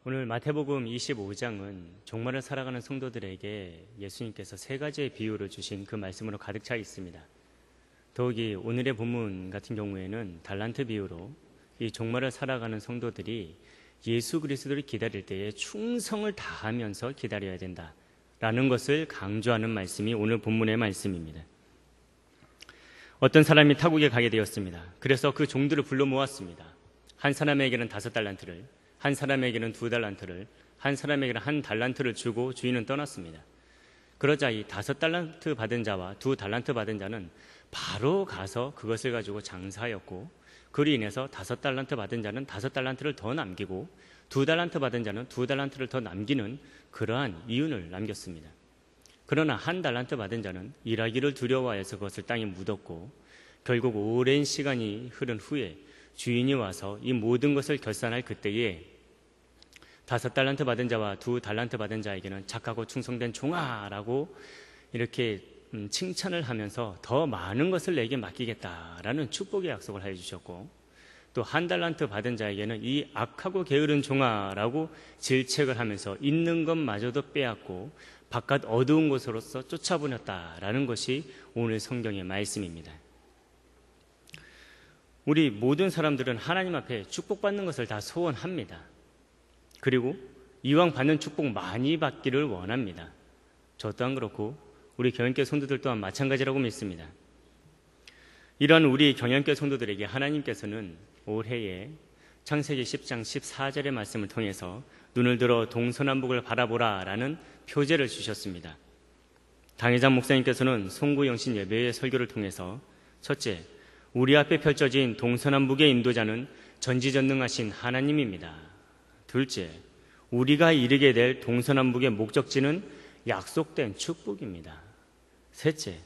오늘 마태복음 25장은 종말을 살아가는 성도들에게 예수님께서 세 가지의 비유를 주신 그 말씀으로 가득 차 있습니다. 더욱이 오늘의 본문 같은 경우에는 달란트 비유로 이 종말을 살아가는 성도들이 예수 그리스도를 기다릴 때에 충성을 다하면서 기다려야 된다라는 것을 강조하는 말씀이 오늘 본문의 말씀입니다. 어떤 사람이 타국에 가게 되었습니다. 그래서 그 종들을 불러 모았습니다. 한 사람에게는 5달란트를, 한 사람에게는 2달란트를, 한 사람에게는 1달란트를 주고 주인은 떠났습니다. 그러자 이 5달란트 받은 자와 2달란트 받은 자는 바로 가서 그것을 가지고 장사하였고, 그로 인해서 5달란트 받은 자는 5달란트를 더 남기고 2달란트 받은 자는 2달란트를 더 남기는 그러한 이윤을 남겼습니다. 그러나 1달란트 받은 자는 일하기를 두려워하여서 그것을 땅에 묻었고, 결국 오랜 시간이 흐른 후에 주인이 와서 이 모든 것을 결산할 그때에 5달란트 받은 자와 2달란트 받은 자에게는 착하고 충성된 종아라고 이렇게 칭찬을 하면서 더 많은 것을 내게 맡기겠다라는 축복의 약속을 하여 주셨고, 또 1달란트 받은 자에게는 이 악하고 게으른 종아라고 질책을 하면서 있는 것마저도 빼앗고 바깥 어두운 곳으로서 쫓아보냈다라는 것이 오늘 성경의 말씀입니다. 우리 모든 사람들은 하나님 앞에 축복받는 것을 다 소원합니다. 그리고 이왕 받는 축복 많이 받기를 원합니다. 저 또한 그렇고 우리 경영교회 성도들 또한 마찬가지라고 믿습니다. 이런 우리 경영교회 성도들에게 하나님께서는 올해에 창세기 10장 14절의 말씀을 통해서 눈을 들어 동서남북을 바라보라 라는 표제를 주셨습니다. 당회장 목사님께서는 송구영신 예배의 설교를 통해서 첫째, 우리 앞에 펼쳐진 동서남북의 인도자는 전지전능하신 하나님입니다. 둘째, 우리가 이르게 될 동서남북의 목적지는 약속된 축복입니다. 셋째,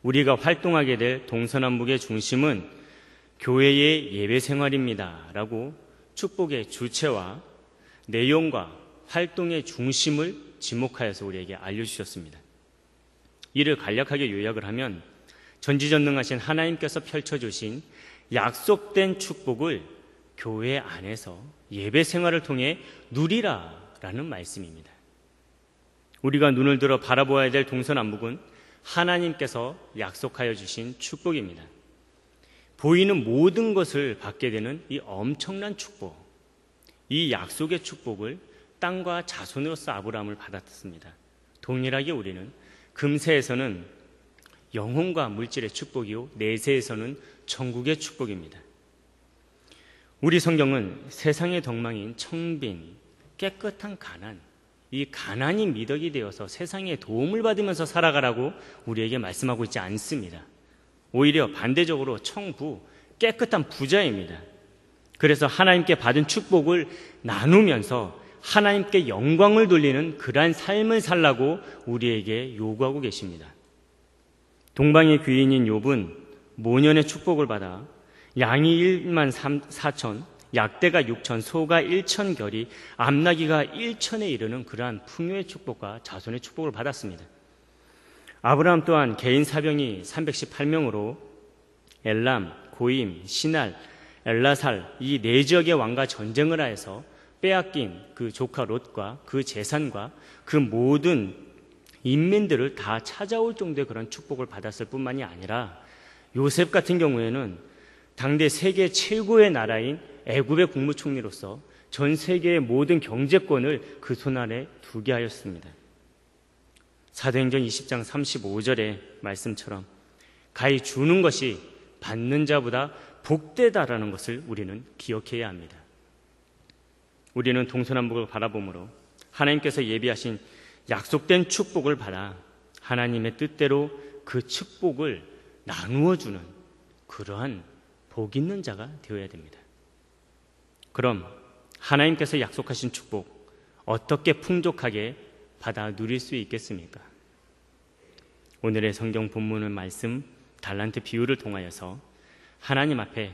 우리가 활동하게 될 동서남북의 중심은 교회의 예배 생활입니다 라고 축복의 주체와 내용과 활동의 중심을 지목하여서 우리에게 알려주셨습니다. 이를 간략하게 요약을 하면 전지전능하신 하나님께서 펼쳐주신 약속된 축복을 교회 안에서 예배 생활을 통해 누리라라는 말씀입니다. 우리가 눈을 들어 바라보아야 될 동서남북은 하나님께서 약속하여 주신 축복입니다. 보이는 모든 것을 받게 되는 이 엄청난 축복, 이 약속의 축복을 땅과 자손으로서 아브라함을 받았습니다. 동일하게 우리는 금세에서는 영혼과 물질의 축복이요 내세에서는 천국의 축복입니다. 우리 성경은 세상의 덕망인 청빈, 깨끗한 가난, 이 가난이 미덕이 되어서 세상에 도움을 받으면서 살아가라고 우리에게 말씀하고 있지 않습니다. 오히려 반대적으로 청부, 깨끗한 부자입니다. 그래서 하나님께 받은 축복을 나누면서 하나님께 영광을 돌리는 그러한 삶을 살라고 우리에게 요구하고 계십니다. 동방의 귀인인 욥은 모년의 축복을 받아 양이 1만 4천, 약대가 6천, 소가 1천 결이, 암나귀가 1천에 이르는 그러한 풍요의 축복과 자손의 축복을 받았습니다. 아브라함 또한 개인 사병이 318명으로 엘람, 고임, 시날, 엘라살 이 네 지역의 왕과 전쟁을 하여서 빼앗긴 그 조카 롯과 그 재산과 그 모든 인민들을 다 찾아올 정도의 그런 축복을 받았을 뿐만이 아니라 요셉 같은 경우에는 당대 세계 최고의 나라인 애굽의 국무총리로서 전 세계의 모든 경제권을 그 손안에 두게 하였습니다. 사도행전 20장 35절의 말씀처럼 가히 주는 것이 받는 자보다 복되다라는 것을 우리는 기억해야 합니다. 우리는 동서남북을 바라보므로 하나님께서 예비하신 약속된 축복을 받아 하나님의 뜻대로 그 축복을 나누어 주는 그러한 복 있는 자가 되어야 됩니다. 그럼 하나님께서 약속하신 축복 어떻게 풍족하게 받아 누릴 수 있겠습니까? 오늘의 성경 본문의 말씀 달란트 비유를 통하여서 하나님 앞에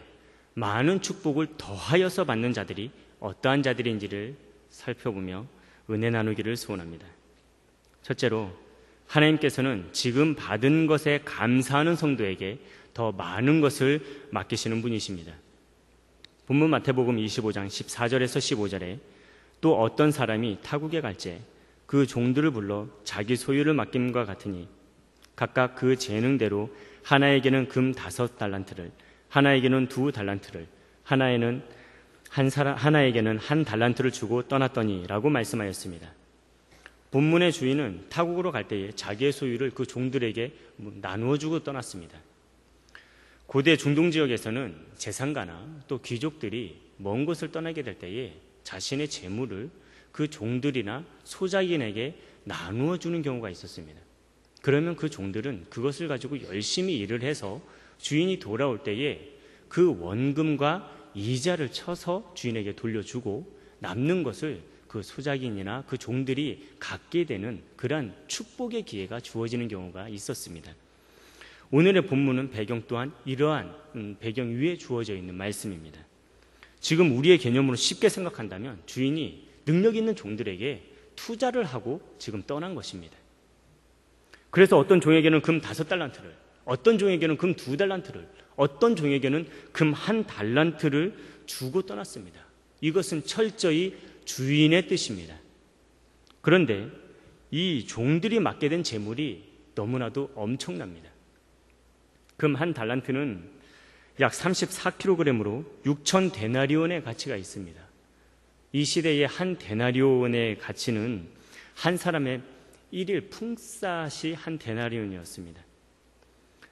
많은 축복을 더하여서 받는 자들이 어떠한 자들인지를 살펴보며 은혜 나누기를 소원합니다. 첫째로 하나님께서는 지금 받은 것에 감사하는 성도에게 더 많은 것을 맡기시는 분이십니다. 본문 마태복음 25장 14절에서 15절에 또 어떤 사람이 타국에 갈제 그 종들을 불러 자기 소유를 맡김과 같으니 각각 그 재능대로 하나에게는 금 5달란트를, 하나에게는 2달란트를, 하나에게는 한 달란트를 주고 떠났더니라고 말씀하였습니다. 본문의 주인은 타국으로 갈 때에 자기의 소유를 그 종들에게 나누어 주고 떠났습니다. 고대 중동 지역에서는 재상가나 또 귀족들이 먼 곳을 떠나게 될 때에 자신의 재물을 그 종들이나 소작인에게 나누어 주는 경우가 있었습니다. 그러면 그 종들은 그것을 가지고 열심히 일을 해서 주인이 돌아올 때에 그 원금과 이자를 쳐서 주인에게 돌려주고 남는 것을 그 소작인이나 그 종들이 갖게 되는 그러한 축복의 기회가 주어지는 경우가 있었습니다. 오늘의 본문은 배경 또한 이러한 배경 위에 주어져 있는 말씀입니다. 지금 우리의 개념으로 쉽게 생각한다면 주인이 능력 있는 종들에게 투자를 하고 지금 떠난 것입니다. 그래서 어떤 종에게는 금 5달란트를, 어떤 종에게는 금 2달란트를, 어떤 종에게는 금 1달란트를 주고 떠났습니다. 이것은 철저히 주인의 뜻입니다. 그런데 이 종들이 맡게 된 재물이 너무나도 엄청납니다. 금 1달란트는 약 34kg으로 6,000데나리온의 가치가 있습니다. 이 시대의 한 데나리온의 가치는 한 사람의 1일 풍쌀이 한 데나리온이었습니다.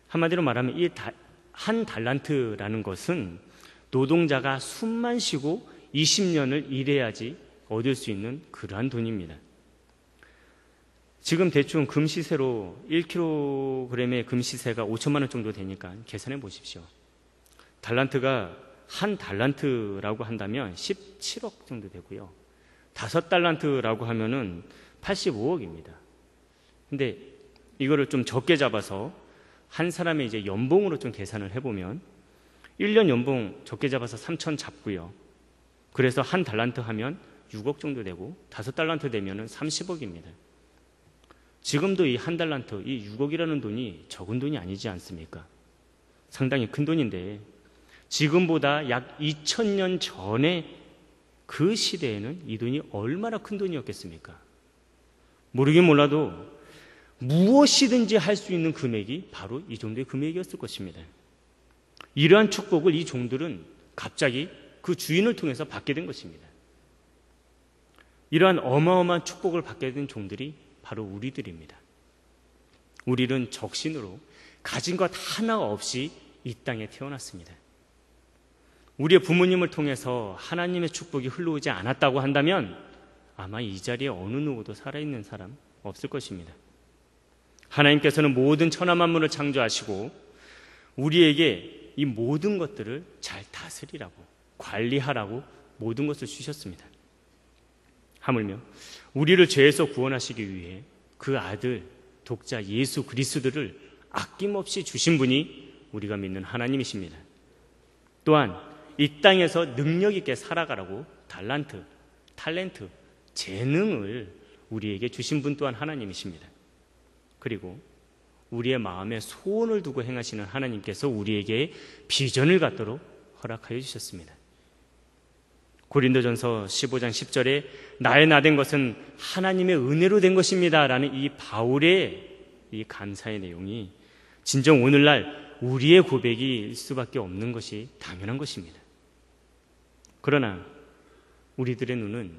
한마디로 말하면 이 한 달란트라는 것은 노동자가 숨만 쉬고 20년을 일해야지 얻을 수 있는 그러한 돈입니다. 지금 대충 금 시세로 1kg의 금 시세가 5천만 원 정도 되니까 계산해 보십시오. 달란트가 한 달란트라고 한다면 17억 정도 되고요. 5달란트라고 하면은 85억입니다. 근데 이거를 좀 적게 잡아서 한 사람의 이제 연봉으로 좀 계산을 해보면 1년 연봉 적게 잡아서 3천 잡고요. 그래서 한 달란트 하면 6억 정도 되고 5달란트 되면은 30억입니다. 지금도 이 한 달란트, 이 6억이라는 돈이 적은 돈이 아니지 않습니까? 상당히 큰 돈인데 지금보다 약 2000년 전에 그 시대에는 이 돈이 얼마나 큰 돈이었겠습니까? 모르긴 몰라도 무엇이든지 할 수 있는 금액이 바로 이 정도의 금액이었을 것입니다. 이러한 축복을 이 종들은 갑자기 그 주인을 통해서 받게 된 것입니다. 이러한 어마어마한 축복을 받게 된 종들이 바로 우리들입니다. 우리는 적신으로 가진 것 하나 없이 이 땅에 태어났습니다. 우리의 부모님을 통해서 하나님의 축복이 흘러오지 않았다고 한다면 아마 이 자리에 어느 누구도 살아있는 사람 없을 것입니다. 하나님께서는 모든 천하 만물을 창조하시고 우리에게 이 모든 것들을 잘 다스리라고, 관리하라고 모든 것을 주셨습니다. 하물며 우리를 죄에서 구원하시기 위해 그 아들 독자 예수 그리스도를 아낌없이 주신 분이 우리가 믿는 하나님이십니다. 또한 이 땅에서 능력 있게 살아가라고 달란트, 탤런트, 재능을 우리에게 주신 분 또한 하나님이십니다. 그리고 우리의 마음에 소원을 두고 행하시는 하나님께서 우리에게 비전을 갖도록 허락하여 주셨습니다. 고린도전서 15장 10절에 나의 나된 것은 하나님의 은혜로 된 것입니다 라는 이 바울의 이 감사의 내용이 진정 오늘날 우리의 고백일 수밖에 없는 것이 당연한 것입니다. 그러나 우리들의 눈은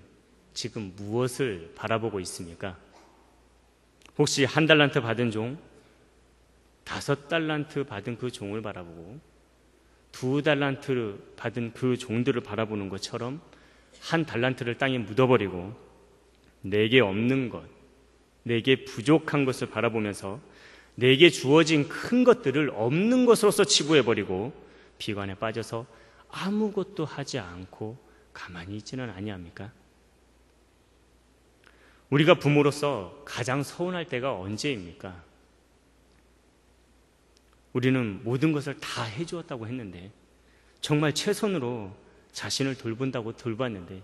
지금 무엇을 바라보고 있습니까? 혹시 1달란트 받은 종, 5달란트 받은 그 종을 바라보고 2달란트 받은 그 종들을 바라보는 것처럼 1달란트를 땅에 묻어버리고 내게 없는 것, 내게 부족한 것을 바라보면서 내게 주어진 큰 것들을 없는 것으로서 치부해버리고 비관에 빠져서 아무것도 하지 않고 가만히 있지는 아니합니까? 우리가 부모로서 가장 서운할 때가 언제입니까? 우리는 모든 것을 다 해주었다고 했는데 정말 최선으로 자신을 돌본다고 돌봤는데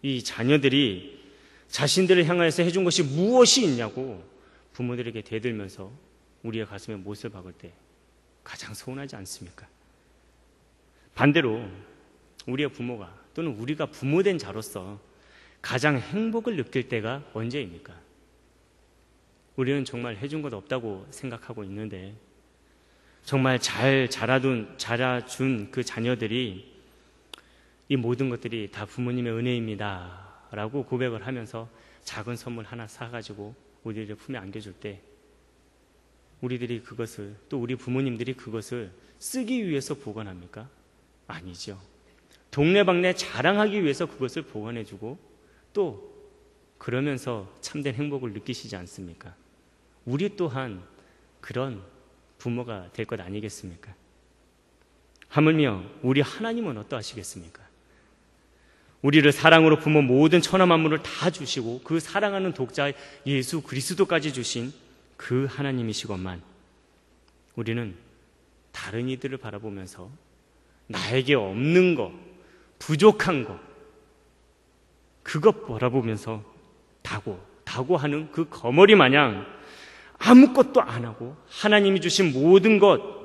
이 자녀들이 자신들을 향하여서 해준 것이 무엇이 있냐고 부모들에게 대들면서 우리의 가슴에 못을 박을 때 가장 서운하지 않습니까? 반대로 우리의 부모가 또는 우리가 부모된 자로서 가장 행복을 느낄 때가 언제입니까? 우리는 정말 해준 것 없다고 생각하고 있는데 정말 잘 자라준 그 자녀들이 이 모든 것들이 다 부모님의 은혜입니다 라고 고백을 하면서 작은 선물 하나 사가지고 우리를 품에 안겨줄 때 우리들이 그것을, 또 우리 부모님들이 그것을 쓰기 위해서 보관합니까? 아니죠. 동네방네 자랑하기 위해서 그것을 보관해주고 또 그러면서 참된 행복을 느끼시지 않습니까? 우리 또한 그런 부모가 될 것 아니겠습니까? 하물며 우리 하나님은 어떠하시겠습니까? 우리를 사랑으로 부모 모든 천하 만물을 다 주시고 그 사랑하는 독자 예수 그리스도까지 주신 그 하나님이시건만 우리는 다른 이들을 바라보면서 나에게 없는 거, 부족한 거 그것 바라보면서 다고하는 그 거머리 마냥 아무것도 안 하고 하나님이 주신 모든 것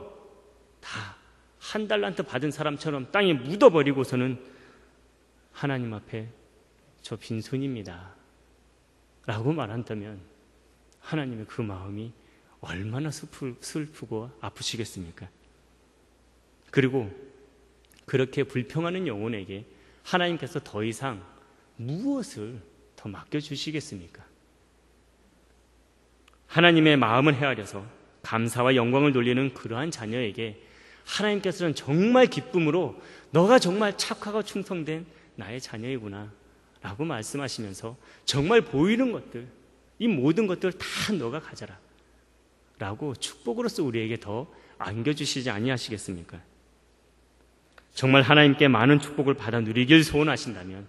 다 한 달란트 받은 사람처럼 땅에 묻어버리고서는 하나님 앞에 저 빈손입니다 라고 말한다면 하나님의 그 마음이 얼마나 슬프고 아프시겠습니까? 그리고 그렇게 불평하는 영혼에게 하나님께서 더 이상 무엇을 더 맡겨주시겠습니까? 하나님의 마음을 헤아려서 감사와 영광을 돌리는 그러한 자녀에게 하나님께서는 정말 기쁨으로 너가 정말 착하고 충성된 나의 자녀이구나 라고 말씀하시면서 정말 보이는 것들, 이 모든 것들 다 너가 가져라 라고 축복으로서 우리에게 더 안겨주시지 아니하시겠습니까? 정말 하나님께 많은 축복을 받아 누리길 소원하신다면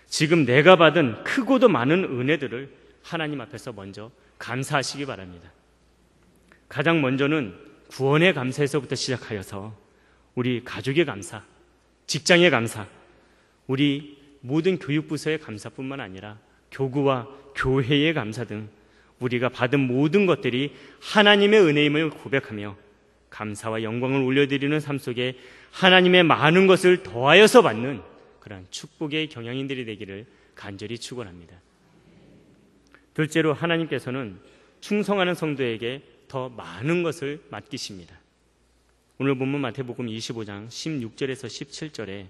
지금 내가 받은 크고도 많은 은혜들을 하나님 앞에서 먼저 감사하시기 바랍니다. 가장 먼저는 구원의 감사에서부터 시작하여서 우리 가족의 감사, 직장의 감사, 우리 모든 교육부서의 감사뿐만 아니라 교구와 교회의 감사 등 우리가 받은 모든 것들이 하나님의 은혜임을 고백하며 감사와 영광을 올려드리는 삶 속에 하나님의 많은 것을 더하여서 받는 그러한 축복의 경영인들이 되기를 간절히 축원합니다. 둘째로 하나님께서는 충성하는 성도에게 더 많은 것을 맡기십니다. 오늘 본문 마태복음 25장 16절에서 17절에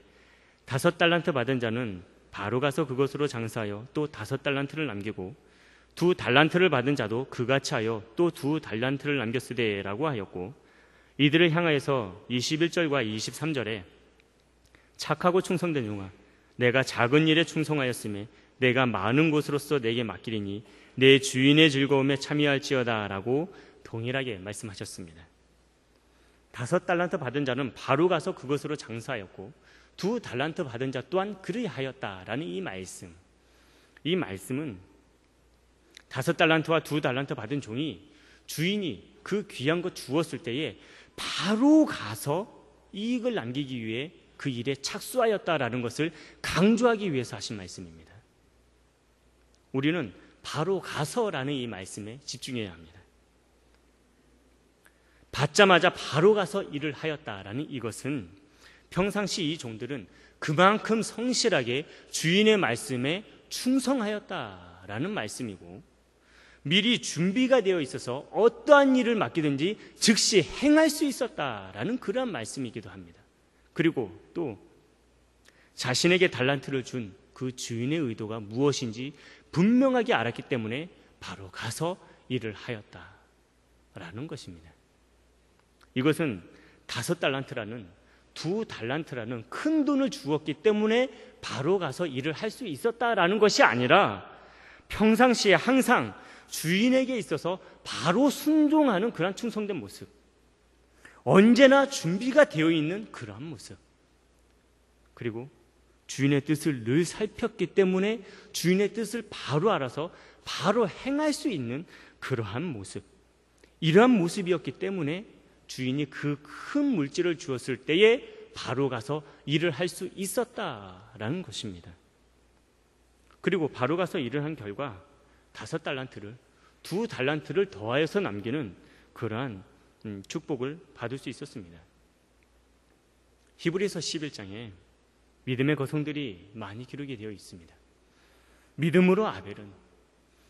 5달란트 받은 자는 바로 가서 그것으로 장사하여 또 5달란트를 남기고 2달란트를 받은 자도 그같이 하여 또 2달란트를 남겼으되 라고 하였고 이들을 향하여서 21절과 23절에 착하고 충성된 종아 내가 작은 일에 충성하였으며 내가 많은 것으로서 내게 맡기리니 내 주인의 즐거움에 참여할지어다 라고 동일하게 말씀하셨습니다. 5달란트 받은 자는 바로 가서 그것으로 장사하였고 2달란트 받은 자 또한 그리하였다라는 이 말씀은 5달란트와 2달란트 받은 종이 주인이 그 귀한 것 주었을 때에 바로 가서 이익을 남기기 위해 그 일에 착수하였다라는 것을 강조하기 위해서 하신 말씀입니다. 우리는 바로 가서라는 이 말씀에 집중해야 합니다. 받자마자 바로 가서 일을 하였다라는 이것은 평상시 이 종들은 그만큼 성실하게 주인의 말씀에 충성하였다라는 말씀이고 미리 준비가 되어 있어서 어떠한 일을 맡기든지 즉시 행할 수 있었다라는 그러한 말씀이기도 합니다. 그리고 또 자신에게 달란트를 준 그 주인의 의도가 무엇인지 분명하게 알았기 때문에 바로 가서 일을 하였다라는 것입니다. 이것은 5달란트라는 2달란트라는 큰 돈을 주었기 때문에 바로 가서 일을 할 수 있었다라는 것이 아니라 평상시에 항상 주인에게 있어서 바로 순종하는 그러한 충성된 모습, 언제나 준비가 되어 있는 그러한 모습, 그리고 주인의 뜻을 늘 살폈기 때문에 주인의 뜻을 바로 알아서 바로 행할 수 있는 그러한 모습, 이러한 모습이었기 때문에 주인이 그 큰 물질을 주었을 때에 바로 가서 일을 할 수 있었다라는 것입니다. 그리고 바로 가서 일을 한 결과 5달란트를 2달란트를 더하여서 남기는 그러한 축복을 받을 수 있었습니다. 히브리서 11장에 믿음의 거성들이 많이 기록이 되어 있습니다. 믿음으로 아벨은,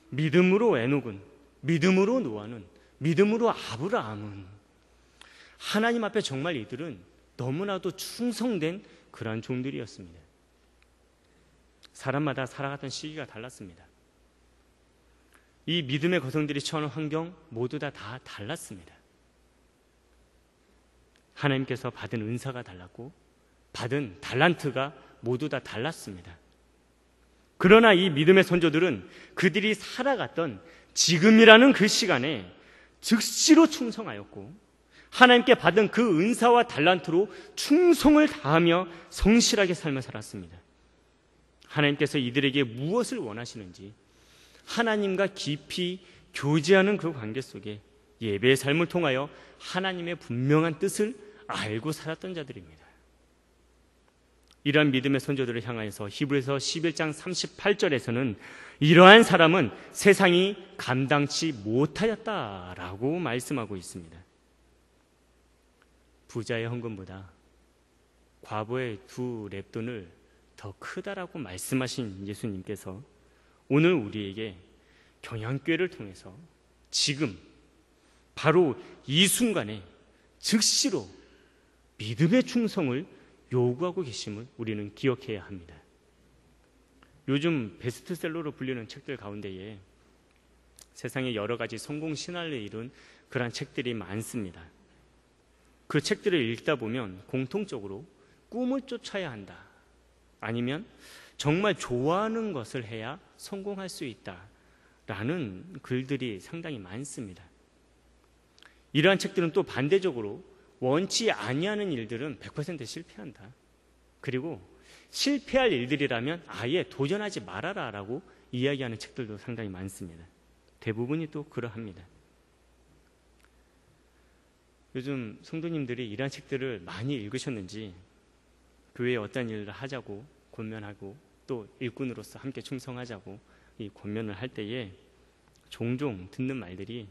믿음으로 에녹은, 믿음으로 노아는, 믿음으로 아브라함은, 하나님 앞에 정말 이들은 너무나도 충성된 그러한 종들이었습니다. 사람마다 살아갔던 시기가 달랐습니다. 이 믿음의 거성들이 처한 환경 모두 다 달랐습니다. 하나님께서 받은 은사가 달랐고 받은 달란트가 모두 다 달랐습니다. 그러나 이 믿음의 선조들은 그들이 살아갔던 지금이라는 그 시간에 즉시로 충성하였고 하나님께 받은 그 은사와 달란트로 충성을 다하며 성실하게 삶을 살았습니다. 하나님께서 이들에게 무엇을 원하시는지 하나님과 깊이 교제하는 그 관계 속에 예배의 삶을 통하여 하나님의 분명한 뜻을 알고 살았던 자들입니다. 이러한 믿음의 선조들을 향하여서 히브리서 11장 38절에서는 이러한 사람은 세상이 감당치 못하였다라고 말씀하고 있습니다. 부자의 헌금보다 과부의 2렙돈을 더 크다라고 말씀하신 예수님께서 오늘 우리에게 경양교회를 통해서 지금 바로 이 순간에 즉시로 믿음의 충성을 요구하고 계심을 우리는 기억해야 합니다. 요즘 베스트셀러로 불리는 책들 가운데에 세상에 여러 가지 성공 신화를 이룬 그러한 책들이 많습니다. 그 책들을 읽다 보면 공통적으로 꿈을 쫓아야 한다, 아니면 정말 좋아하는 것을 해야 성공할 수 있다라는 글들이 상당히 많습니다. 이러한 책들은 또 반대적으로 원치 아니하는 일들은 100% 실패한다. 그리고 실패할 일들이라면 아예 도전하지 말아라라고 이야기하는 책들도 상당히 많습니다. 대부분이 또 그러합니다. 요즘 성도님들이 이러한 책들을 많이 읽으셨는지 교회에 어떤 일을 하자고 권면하고 또 일꾼으로서 함께 충성하자고 이 권면을 할 때에 종종 듣는 말들이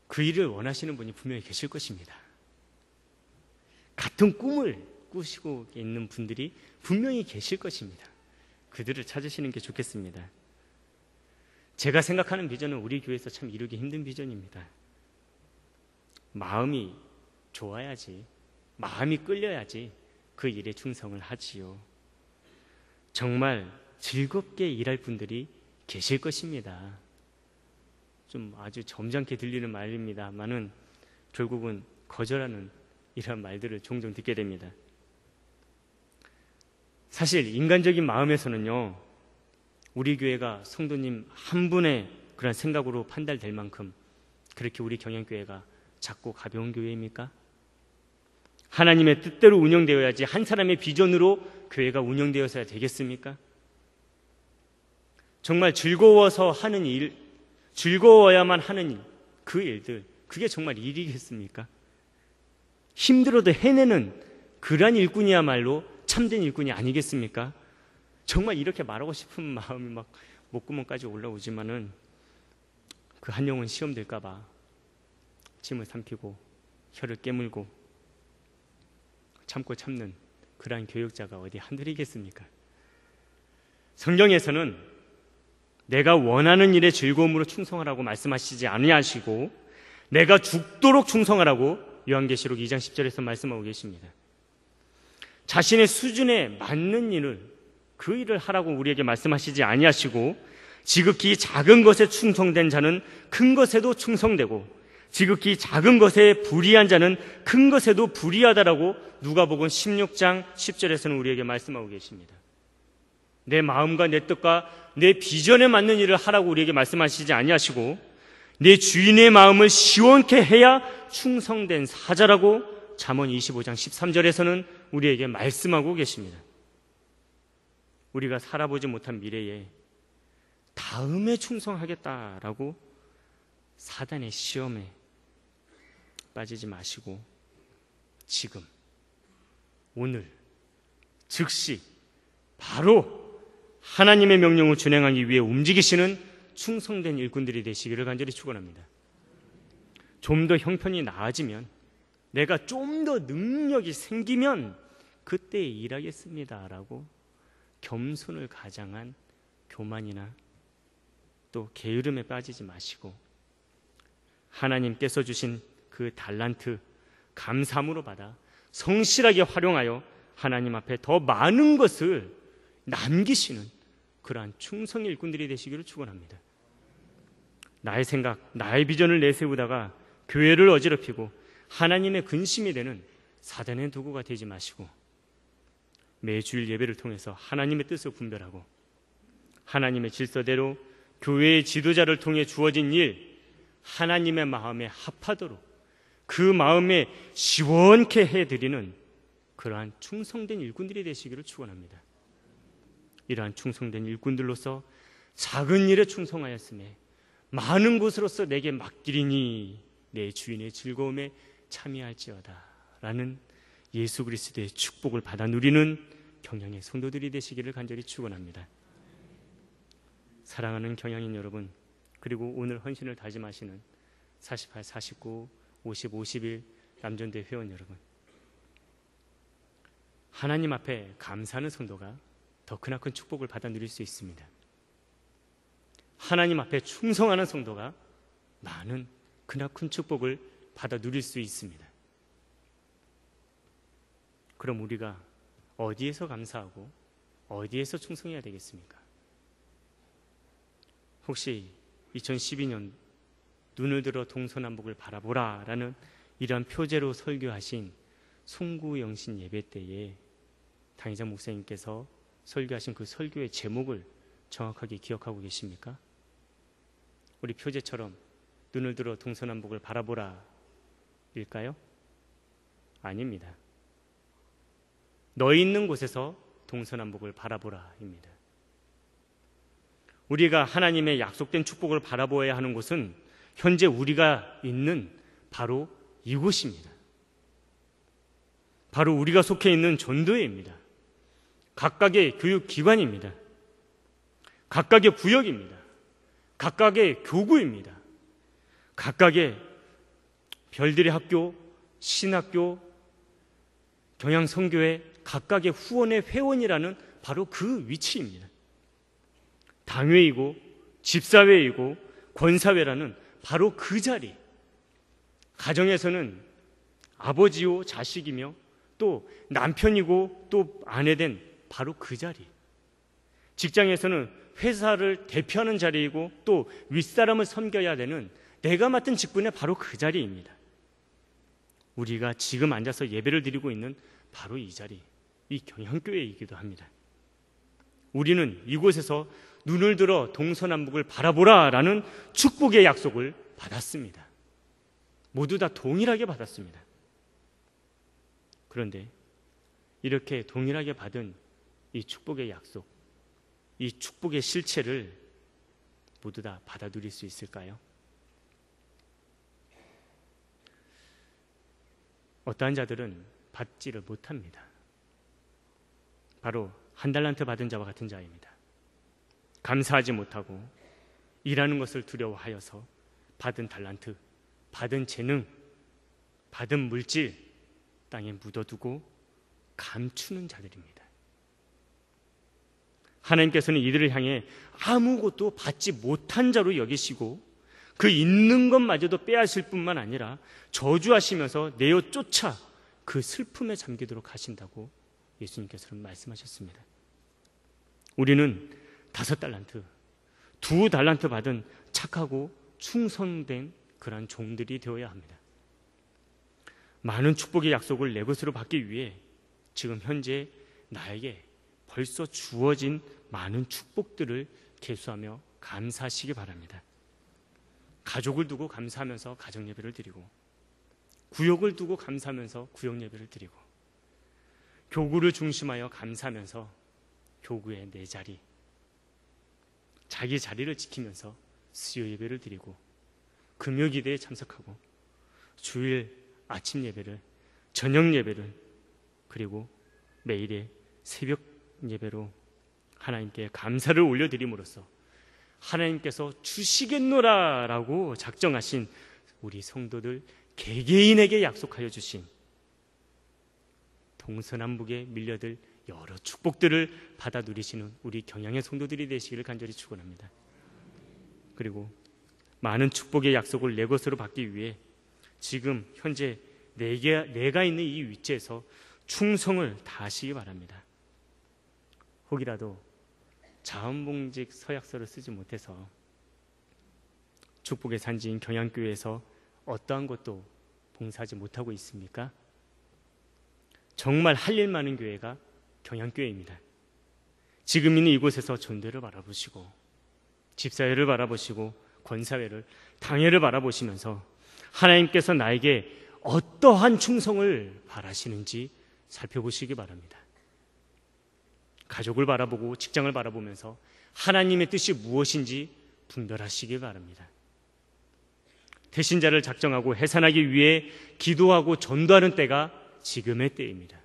그 일을 원하시는 분이 분명히 계실 것입니다. 같은 꿈을 꾸시고 있는 분들이 분명히 계실 것입니다. 그들을 찾으시는 게 좋겠습니다. 제가 생각하는 비전은 우리 교회에서 참 이루기 힘든 비전입니다. 마음이 좋아야지, 마음이 끌려야지 그 일에 충성을 하지요. 정말 즐겁게 일할 분들이 계실 것입니다. 좀 아주 점잖게 들리는 말입니다만은 결국은 거절하는 이런 말들을 종종 듣게 됩니다. 사실 인간적인 마음에서는요, 우리 교회가 성도님 한 분의 그런 생각으로 판단될 만큼 그렇게 우리 경양교회가 작고 가벼운 교회입니까? 하나님의 뜻대로 운영되어야지 한 사람의 비전으로 교회가 운영되어서야 되겠습니까? 정말 즐거워서 하는 일, 즐거워야만 하는 일, 그 일들, 그게 정말 일이겠습니까? 힘들어도 해내는 그러한 일꾼이야말로 참된 일꾼이 아니겠습니까? 정말 이렇게 말하고 싶은 마음이 막 목구멍까지 올라오지만은 그 한 영혼 시험 될까봐 침을 삼키고 혀를 깨물고 참고 참는 그러한 교역자가 어디 한둘이겠습니까? 성경에서는 내가 원하는 일에 즐거움으로 충성하라고 말씀하시지 아니하시고 내가 죽도록 충성하라고 요한계시록 2장 10절에서 말씀하고 계십니다. 자신의 수준에 맞는 일을, 그 일을 하라고 우리에게 말씀하시지 아니하시고 지극히 작은 것에 충성된 자는 큰 것에도 충성되고 지극히 작은 것에 불의한 자는 큰 것에도 불의하다라고 누가복음 16장 10절에서는 우리에게 말씀하고 계십니다. 내 마음과 내 뜻과 내 비전에 맞는 일을 하라고 우리에게 말씀하시지 아니하시고 내 주인의 마음을 시원케 해야 충성된 사자라고 잠언 25장 13절에서는 우리에게 말씀하고 계십니다. 우리가 살아보지 못한 미래에 다음에 충성하겠다라고 사단의 시험에 빠지지 마시고 지금, 오늘, 즉시 바로 하나님의 명령을 준행하기 위해 움직이시는 충성된 일꾼들이 되시기를 간절히 축원합니다. 좀 더 형편이 나아지면, 내가 좀 더 능력이 생기면 그때 일하겠습니다라고 겸손을 가장한 교만이나 또 게으름에 빠지지 마시고 하나님께서 주신 그 달란트 감사함으로 받아 성실하게 활용하여 하나님 앞에 더 많은 것을 남기시는 그러한 충성의 일꾼들이 되시기를 축원합니다. 나의 생각, 나의 비전을 내세우다가 교회를 어지럽히고 하나님의 근심이 되는 사단의 도구가 되지 마시고 매주일 예배를 통해서 하나님의 뜻을 분별하고 하나님의 질서대로 교회의 지도자를 통해 주어진 일, 하나님의 마음에 합하도록 그 마음에 시원케 해드리는 그러한 충성된 일꾼들이 되시기를 축원합니다. 이러한 충성된 일꾼들로서 작은 일에 충성하였음에 많은 것으로서 내게 맡기리니 내 주인의 즐거움에 참여할지어다 라는 예수 그리스도의 축복을 받아 누리는 경향의 성도들이 되시기를 간절히 축원합니다. 사랑하는 경향인 여러분, 그리고 오늘 헌신을 다짐하시는 48, 49, 50, 51 남전대 회원 여러분, 하나님 앞에 감사하는 성도가 더 크나큰 축복을 받아 누릴 수 있습니다. 하나님 앞에 충성하는 성도가 많은 크나큰 축복을 받아 누릴 수 있습니다. 그럼 우리가 어디에서 감사하고 어디에서 충성해야 되겠습니까? 혹시 2012년 눈을 들어 동서남북을 바라보라 라는 이러한 표제로 설교하신 송구영신 예배 때에 당의장 목사님께서 설교하신 그 설교의 제목을 정확하게 기억하고 계십니까? 우리 표제처럼 눈을 들어 동서남북을 바라보라 일까요? 아닙니다. 너희 있는 곳에서 동서남북을 바라보라 입니다. 우리가 하나님의 약속된 축복을 바라보아야 하는 곳은 현재 우리가 있는 바로 이곳입니다. 바로 우리가 속해 있는 전도회입니다. 각각의 교육기관입니다. 각각의 구역입니다. 각각의 교구입니다. 각각의 별들의 학교, 신학교, 경향선교회 각각의 후원의 회원이라는 바로 그 위치입니다. 당회이고 집사회이고 권사회라는 바로 그 자리. 가정에서는 아버지요 자식이며 또 남편이고 또 아내된 바로 그 자리. 직장에서는 회사를 대표하는 자리이고 또 윗사람을 섬겨야 되는 내가 맡은 직분의 바로 그 자리입니다. 우리가 지금 앉아서 예배를 드리고 있는 바로 이 자리, 이 경향교회이기도 합니다. 우리는 이곳에서 눈을 들어 동서남북을 바라보라 라는 축복의 약속을 받았습니다. 모두 다 동일하게 받았습니다. 그런데 이렇게 동일하게 받은 이 축복의 약속, 이 축복의 실체를 모두 다 받아 누릴 수 있을까요? 어떠한 자들은 받지를 못합니다. 바로 한 달란트 받은 자와 같은 자입니다. 감사하지 못하고 일하는 것을 두려워하여서 받은 달란트, 받은 재능, 받은 물질 땅에 묻어두고 감추는 자들입니다. 하나님께서는 이들을 향해 아무것도 받지 못한 자로 여기시고 그 있는 것마저도 빼앗을 뿐만 아니라 저주하시면서 내어 쫓아 그 슬픔에 잠기도록 하신다고 예수님께서는 말씀하셨습니다. 우리는 5달란트, 2달란트 받은 착하고 충성된 그러한 종들이 되어야 합니다. 많은 축복의 약속을 내 것으로 받기 위해 지금 현재 나에게 벌써 주어진 많은 축복들을 계수하며 감사하시기 바랍니다. 가족을 두고 감사하면서 가정예배를 드리고, 구역을 두고 감사하면서 구역예배를 드리고, 교구를 중심하여 감사하면서 교구의 내 자리, 자기 자리를 지키면서 수요 예배를 드리고, 금요 기대에 참석하고, 주일 아침 예배를, 저녁 예배를, 그리고 매일의 새벽 예배로 하나님께 감사를 올려드림으로써 하나님께서 주시겠노라라고 작정하신 우리 성도들 개개인에게 약속하여 주신 동서남북에 밀려들 여러 축복들을 받아 누리시는 우리 경양의 성도들이 되시기를 간절히 축원합니다. 그리고 많은 축복의 약속을 내 것으로 받기 위해 지금 현재 내가 있는 이 위치에서 충성을 다하시기 바랍니다. 혹이라도 자원봉직 서약서를 쓰지 못해서 축복의 산지인 경양교회에서 어떠한 것도 봉사하지 못하고 있습니까? 정말 할 일 많은 교회가 경양교회입니다. 지금 있는 이곳에서 전도를 바라보시고 집사회를 바라보시고 권사회를, 당회를 바라보시면서 하나님께서 나에게 어떠한 충성을 바라시는지 살펴보시기 바랍니다. 가족을 바라보고 직장을 바라보면서 하나님의 뜻이 무엇인지 분별하시기 바랍니다. 대신자를 작정하고 해산하기 위해 기도하고 전도하는 때가 지금의 때입니다.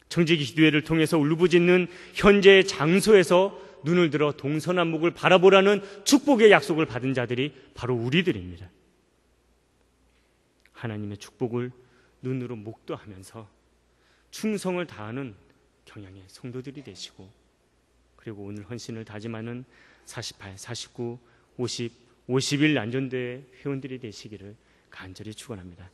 청지기 기도회를 통해서 울부짖는 현재의 장소에서 눈을 들어 동서남북을 바라보라는 축복의 약속을 받은 자들이 바로 우리들입니다. 하나님의 축복을 눈으로 목도하면서 충성을 다하는 경양의 성도들이 되시고, 그리고 오늘 헌신을 다짐하는 48, 49, 50, 50일 난전대회 회원들이 되시기를 간절히 축원합니다.